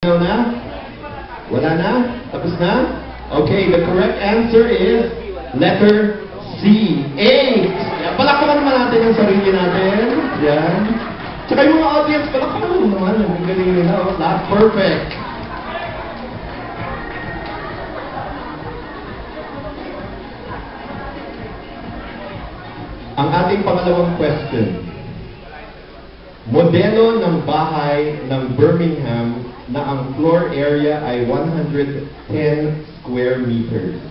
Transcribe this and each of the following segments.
Na? Wala na? Tapos na? Okay, the correct answer is letter C. 8. Yan, palakpakan naman natin ang sarili natin. Yan. Tsaka yung mga audience, palakpakan naman. Ang galing nila. Oh, lahat perfect. Ang ating pangalawang question. Modelo ng bahay ng Birmingham na ang floor area ay 110 square meters.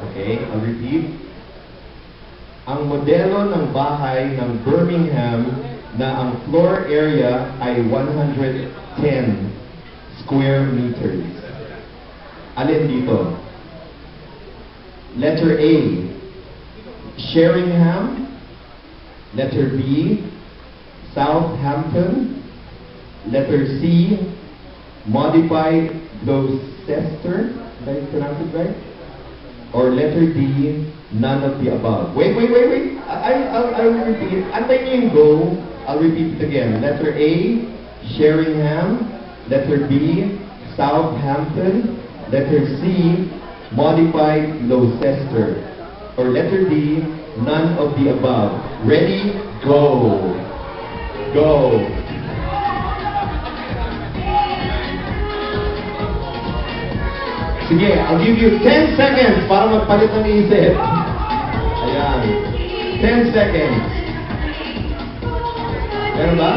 Okay, I'll repeat. Ang modelo ng bahay ng Birmingham na ang floor area ay 110 square meters. Alin dito? Letter A, Sheringham. Letter B, Southampton. Letter C, Modified Gloucester. Did I pronounce it right? Or letter D, none of the above. Wait. I'll repeat. Antayin niyo yung go. I'll repeat it again. Letter A, Sheringham. Letter B, Southampton. Letter C, Modified Gloucester. Or letter D, none of the above. Ready? Go. Go. Sige, I'll give you 10 seconds para magpalit ng isip. Ayan. 10 seconds. Meron ba?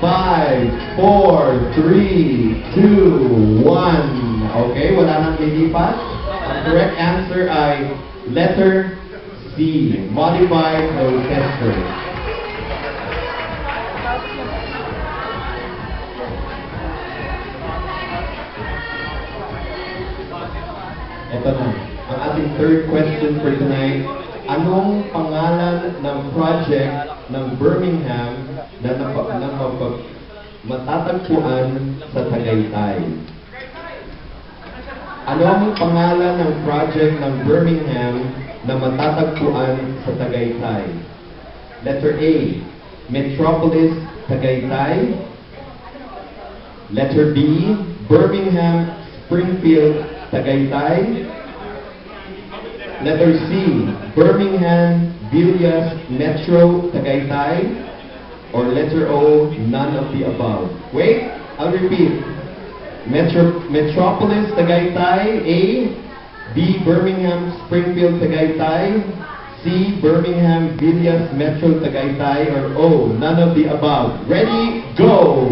Five, four, three, two, one. Okay, wala nang lilipat. Ang correct answer ay letter C, Modified Gloucester. Ito na, ang ating third question for tonight. Anong pangalan ng project ng Birmingham na matatagpuan sa Tagaytay? Anong pangalan ng project ng Birmingham na matatagpuan sa Tagaytay? Letter A, Metropolis Tagaytay. Letter B, Birmingham Springfield Tagaytay. Letter C, Birmingham Villas Metro Tagaytay. Or letter O, none of the above. Wait, I'll repeat. Metropolis Tagaytay, A. B, Birmingham Springfield Tagaytay. C, Birmingham Villas Metro Tagaytay. Or O, none of the above. Ready, go!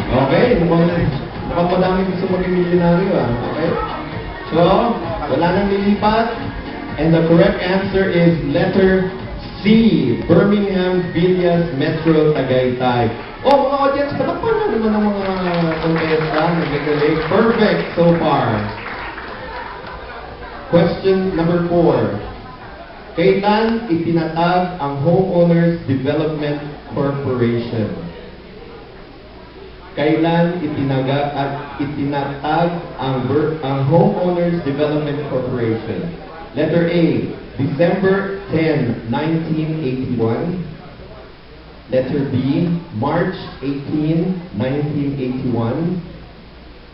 Okay, mukhang madami gusto maging milyonaryo Okay? So, wala nang lilipat. And the correct answer is letter C, Birmingham Villas Metro Tagaytay. Oh, mga audience, palakpan na naman ang mga contesta. Nagagaling. Perfect so far. Question number 4. Kailan itinatag ang Homeowners Development Corporation? Kailan itinatag ang Homeowners Development Corporation? Letter A, December 10, 1981. Letter B, March 18, 1981.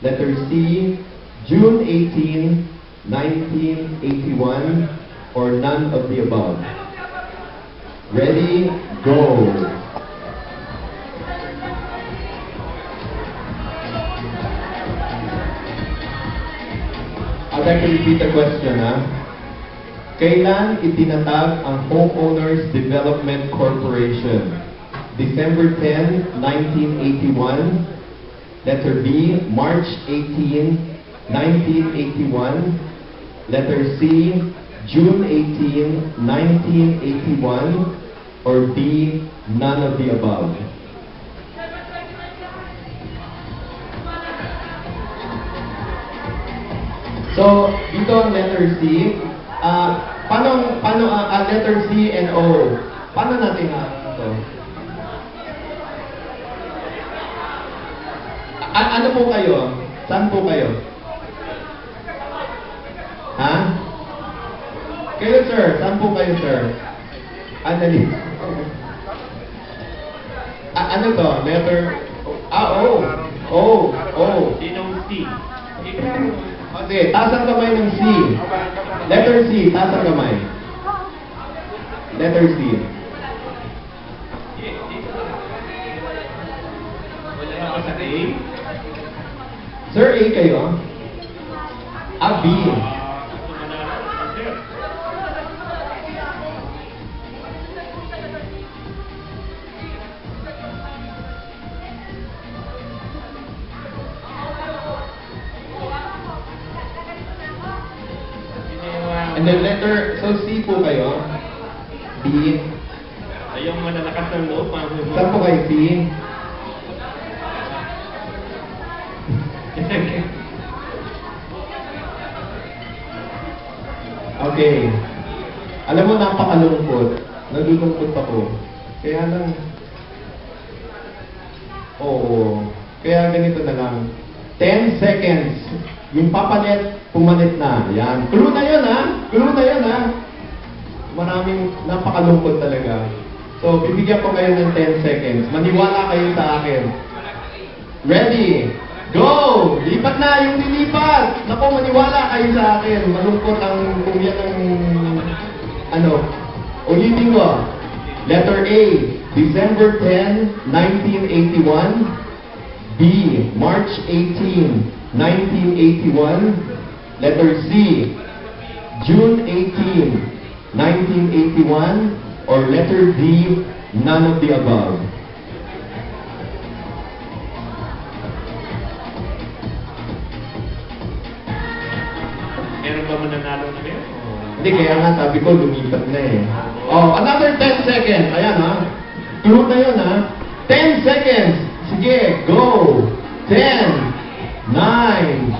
Letter C, June 18, 1981. Or none of the above. Ready, go! I'd like to repeat the question, Kailan itinatag ang Homeowners Development Corporation? December 10, 1981. Letter B, March 18, 1981. Letter C, June 18, 1981. Or D, none of the above. So, dito ang letter C. Paano letter C and O? Paano natin ito? Ano po kayo? Saan po kayo? Ha? Kayo, sir. Saan po kayo, sir? Annalise. Ano to? Letter... O. O. Sinong C? Okay, taas ang kamay ng C. Letter C, taas ang kamay. Letter C. Wala ako sa A. Sir, A kayo? B. And then letter, so C po kayo? B. Ayaw mo na lakas ng loob. Saan po kayo C? Okay. Alam mo, napakalungkot. Nalulungkot ako. Kaya lang... Oo. Kaya ganito na lang. 10 seconds. Yung papanet, pumanet na. Yan. Clue na yun, ha? Clue na yun, ha? Maraming napakalungkot talaga. So, bibigyan ko kayo ng 10 seconds. Maniwala kayo sa akin. Ready? Go! Lipat na yung lilipat! Naku, maniwala kayo sa akin. Malungkot ang kumya ng... Ano? Ulitin ko. Letter A, December 10, 1981. B, March 18, 1981. Letter C, June 18, 1981. Or letter D, none of the above. Meron ba mananalo na yun? Hindi, kaya nga sabi ko, lumipat na eh. Oh, another 10 seconds. Ayan ha. Clue na yun ha. 10 seconds. Sige, go. 10, 9,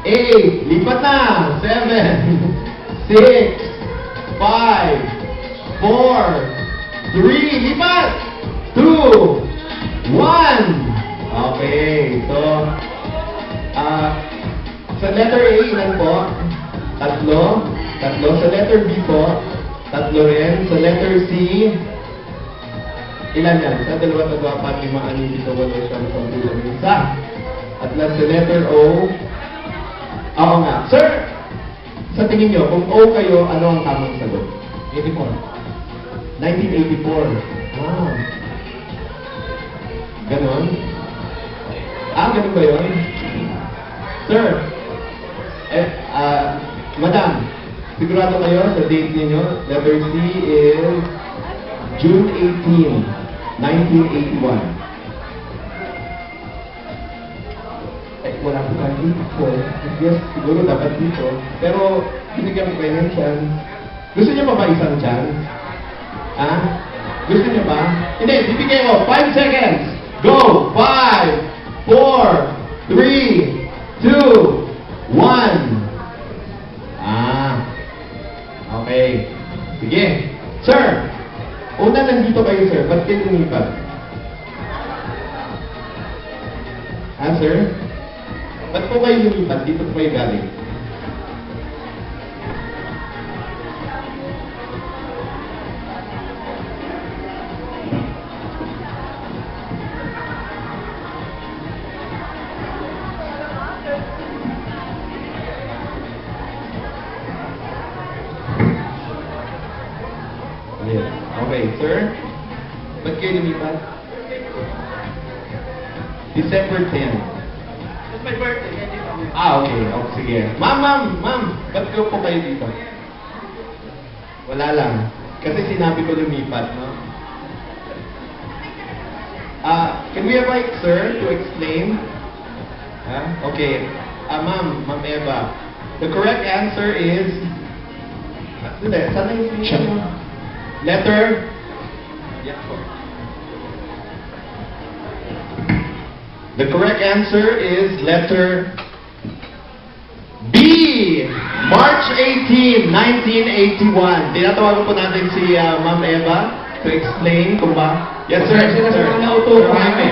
8, lipat na. 7, 6, 5, 4, 3, lipat. 2, 1. Okay, so, sa letter A, ilan po? Tatlo. Tatlo. Sa letter B po, tatlo rin. Sa letter C, ilan yan? Sa dalawa, tatlo, apat, lima, anim, dito, walo, siyam, sampu, isa. At last sa letter O, oo nga. Sir, sa tingin nyo, kung O kayo, ano ang tamang sagot? 84. 1984. Ah. Ganon? Ganon ba yun? Sir, madam, sigurado kayo sa date ninyo? Letter C is June 18, 1981. Wala po tayo dito. Yes, siguro dapat dito. Pero, binigyan ko kayo ng chance. Gusto niyo pa ba isang chance? Ha? Gusto niyo ba? Hindi, bibigyan ko. 5 seconds. Go! 5, 4, 3, 2, 1. Okay. Sige. Sir, una nandito kayo, sir. Ba't kayo lumipat? Sir? Ba't po kayo lumipat? Dito po kayo galing? Yes. Okay, sir? Ba't kayo lumipat? December 10. It's my birthday. Okay. Okay, sige. Ma'am. Ba't po kayo dito? Wala lang. Kasi sinabi ko lumipat, no? Can we invite sir to explain? Okay. Ma'am Eva. The correct answer is... Sana yung... Letter? Yes po. The correct answer is letter B! March 18, 1981. Tinatawagan po natin si Ma'am Eva to explain kung ba... Yes, sir. Sir Jaime.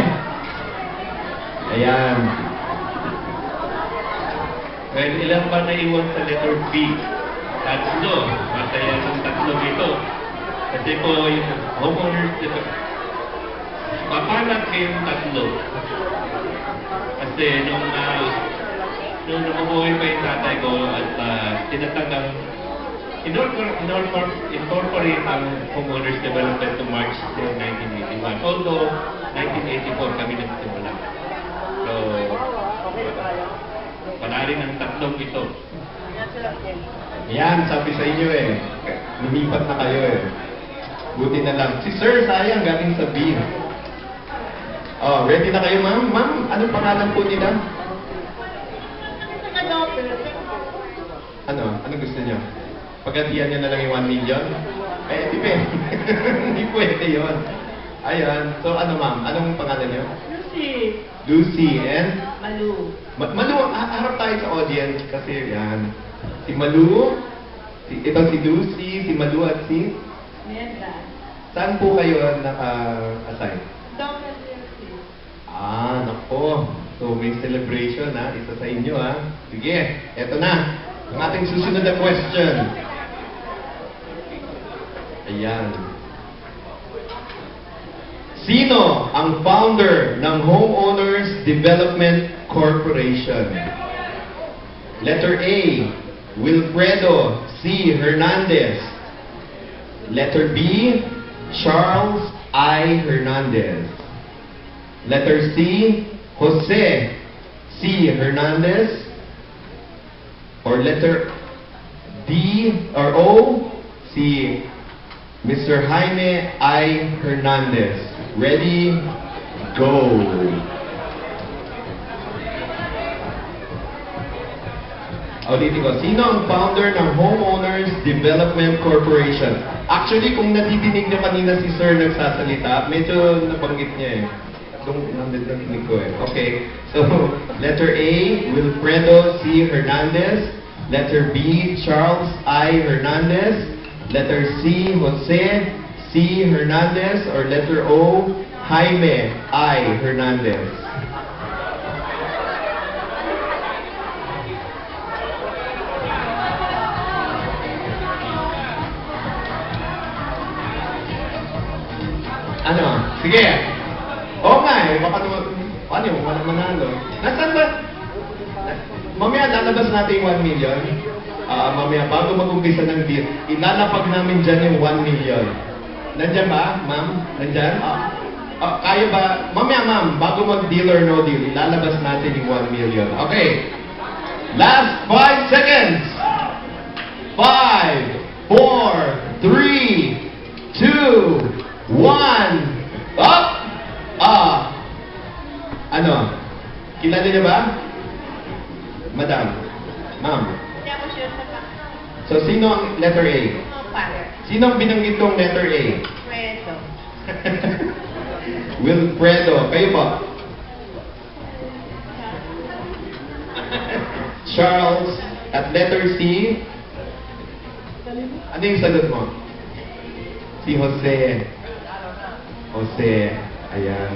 Ayan. Well, ilan ba naiwan sa letter B? Tatlo. Masaya ng tatlo dito. Kasi po yung homeowners dito. Papalat kayong tatlo. Kasi nung umuwi pa yung tatay ko at tinatanggang incorporate ang homeowners development to March 1981. Although 1984 kami nagsimula. So, wala rin ang tatlong ito. Yan, sabi sa inyo eh. Lumipat na kayo eh. Buti na lang. Si Sir, sayang, galing sa B. Oh, ready na kayo, ma'am? Ma'am, anong pangalan po nila? Ano? Anong gusto niyo? Pagkatiyan niyo na lang yung 1 million? Eh, di pwede. Hindi pwede yun. Ayan. So, ano ma'am? Anong pangalan niyo? Lucy. Lucy and? Malu. Malu, harap tayo sa audience kasi yan. Si Malu, ito si Lucy, si Malu at si? Meda. Saan po kayo naka-assign? Dr. Lucy. Ah, nako. So may celebration ha, isa sa inyo ha. Sige, eto na. Ang ating susunod na question. Ayan. Sino ang founder ng Homeowners Development Corporation? Letter A, Wilfredo C. Hernandez. Letter B, Charles I. Hernandez. Letter C, Jose C. Hernandez. Or letter D or O, si Mr. Jaime I. Hernandez. Ready? Go! Ulitin ko, sino ang founder ng Homeowners Development Corporation? Actually, kung natidinig niyo kanina si Sir nagsasalita, medyo nabanggit niya eh. Natidinig ko eh. Okay, so letter A, Wilfredo C. Hernandez. Letter B, Charles I. Hernandez. Letter C, Jose C. Hernandez. Or letter O, Jaime I. Hernandez. Ano? Sige. Oo nga eh. Baka naman, paano yung walang manalo? Nasaan ba? Mamaya lalabas natin yung 1 million. Mamaya, bago mag-umpisa ng deal, ilalapag namin dyan yung 1 million. Nandyan ba, ma'am? Nandyan? Kaya ba? Mamaya, ma'am, bago mag-deal or no deal, ilalabas natin yung 1 million. Okay. Last 5 seconds. 5, 4, 3, 2, 1. Up! Ano? Kilala niyo ba? Madam. Ma'am. Hindi ako sure sa pa. So, sino ang letter A? No, father. Sino ang binanggit kong letter A? Fredo. Wilfredo. Kayo po? Charles. At letter C? Ano yung sagot mo? Si Jose. Jose. Ayan.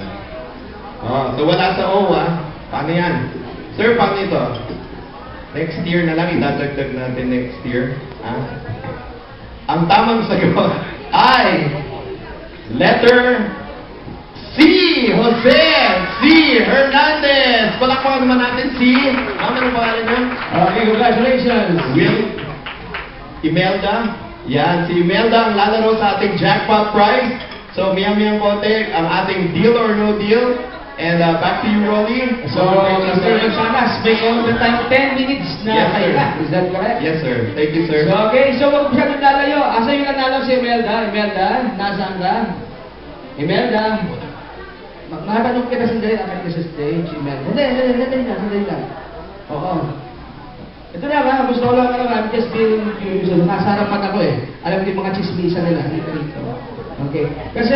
Oh, so wala sa O, ah. Paano yan? Sir, paano ito? Next year na lang, idadagdag natin next year. Ha? Ang tamang sagot ay letter C! Jose C. Hernandez! Palakpakan naman natin si... Ma'am, ano pangalan niya? Okay, congratulations! Will Imelda. Yan, si Imelda ang lalaro sa ating jackpot prize. So, miyang-miyang konti ang ating deal or no deal. And back to you, Rolly. So, Mr. Gonzagas, may all the time 10 minutes na Yes, kayo sir. na. Is that correct? Yes, sir. Thank you, sir. So, okay. So, huwag siya nagdalayo. Asa yung nanalo si Imelda? Imelda, nasaan ka? Imelda, makatanong kita sandali. Akan ka sa stage, Imelda. Sandali lang. Oo. Ito na ba? Gusto ko lang, I'm just being curious. Nasa harapan ako eh. Alam mo yung mga chismisa nila. Dito. Okay. Kasi